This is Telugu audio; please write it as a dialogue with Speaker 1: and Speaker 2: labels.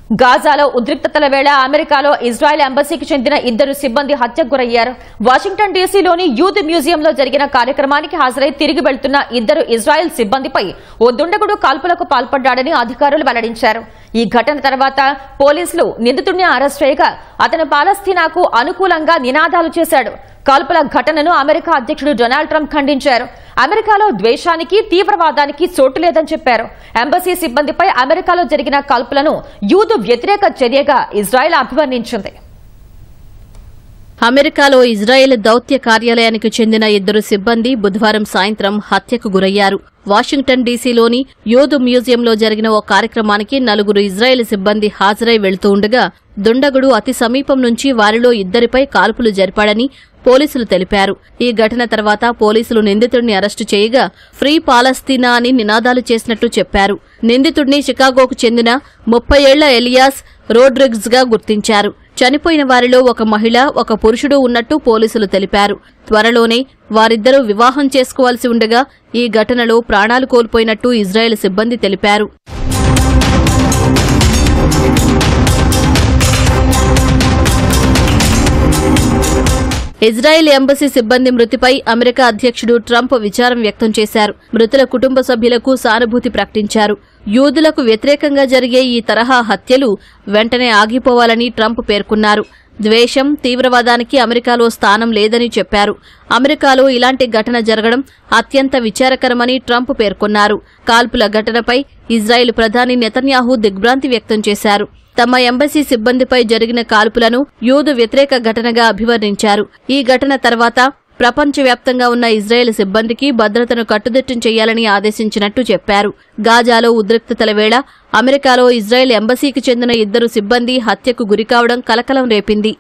Speaker 1: గాజాలో ఉద్రిక్తతల వేళ అమెరికాలో ఇజ్రాయెల్ ఎంబసీకి చెందిన ఇద్దరు సిబ్బంది హత్యకు గురయ్యారు. వాషింగ్టన్ డీసీలోని యూత్ మ్యూజియంలో జరిగిన కార్యక్రమానికి హాజరై తిరిగి వెళ్తున్న ఇద్దరు ఇజ్రాయెల్ సిబ్బందిపై ఓ దుండగుడు కాల్పులకు పాల్పడ్డాడని అధికారులు వెల్లడించారు. ఈ ఘటన తర్వాత పోలీసులు నిందితుడిని అరెస్ట్ చేయగా అతను పాలస్తీనాకు అనుకూలంగా నినాదాలు చేశాడు. కాల్పుల ఘటనను అమెరికా అధ్యక్షుడు డొనాల్డ్ ట్రంప్ ఖండించారు. అమెరికాలో ద్వేషానికి తీవ్రవాదానికి చోటు లేదని చెప్పారు. ఎంబసీ సిబ్బందిపై అమెరికాలో జరిగిన కాల్పులను యూదు వ్యతిరేక చర్యగా ఇజ్రాయెల్ అభివర్ణించింది.
Speaker 2: అమెరికాలో ఇజ్రాయెల్ దౌత్య కార్యాలయానికి చెందిన ఇద్దరు సిబ్బంది బుధవారం సాయంత్రం హత్యకు గురయ్యారు. వాషింగ్టన్ డీసీలోని యూదు మ్యూజియంలో జరిగిన ఓ కార్యక్రమానికి 4 ఇజ్రాయెల్ సిబ్బంది హాజరై వెళుతూ ఉండగా దుండగుడు అతి సమీపం నుంచి వారిలో ఇద్దరిపై కాల్పులు జరిపాడని పోలీసులు తెలిపారు. ఈ ఘటన తర్వాత పోలీసులు నిందితుడిని అరెస్టు చేయగా ఫ్రీ పాలస్తీనా అని నినాదాలు చేసినట్లు చెప్పారు. నిందితుడిని షికాగోకు చెందిన 30 ఏళ్ల ఎలియాస్ రోడ్రిగ్స్ గా గుర్తించారు. చనిపోయిన వారిలో ఒక మహిళ, ఒక పురుషుడు ఉన్నట్టు పోలీసులు తెలిపారు. త్వరలోనే వారిద్దరూ వివాహం చేసుకోవాల్సి ఉండగా ఈ ఘటనలో ప్రాణాలు కోల్పోయినట్టు ఇజ్రాయెల్ సిబ్బంది తెలిపారు. ఇజ్రాయెల్ ఎంబసీ సిబ్బంది మృతిపై అమెరికా అధ్యక్షుడు ట్రంప్ విచారం వ్యక్తం చేశారు. మృతుల కుటుంబ సభ్యులకు సానుభూతి ప్రకటించారు. యూదులకు వ్యతిరేకంగా జరిగే ఈ తరహా హత్యలు వెంటనే ఆగిపోవాలని ట్రంప్ పేర్కొన్నారు. ద్వేషం, తీవ్రవాదానికి అమెరికాలో స్థానం లేదని చెప్పారు. అమెరికాలో ఇలాంటి ఘటన జరగడం అత్యంత విచారకరమని ట్రంప్ పేర్కొన్నారు. కాల్పుల ఘటనపై ఇజ్రాయెల్ ప్రధాని నెతన్యాహు దిగ్భ్రాంతి వ్యక్తం చేశారు. తమ ఎంబసీ సిబ్బందిపై జరిగిన కాల్పులను యూదు వ్యతిరేక ఘటనగా అభివర్ణించారు. ఈ ఘటన తర్వాత ప్రపంచవ్యాప్తంగా ఉన్న ఇజ్రాయెల్ సిబ్బందికి భద్రతను కట్టుదిట్టం చేయాలని ఆదేశించినట్టు చెప్పారు. గాజాలో ఉద్రిక్తతల వేళ అమెరికాలో ఇజ్రాయెల్ ఎంబసీకి చెందిన ఇద్దరు సిబ్బంది హత్యకు గురికావడం కలకలం రేపింది.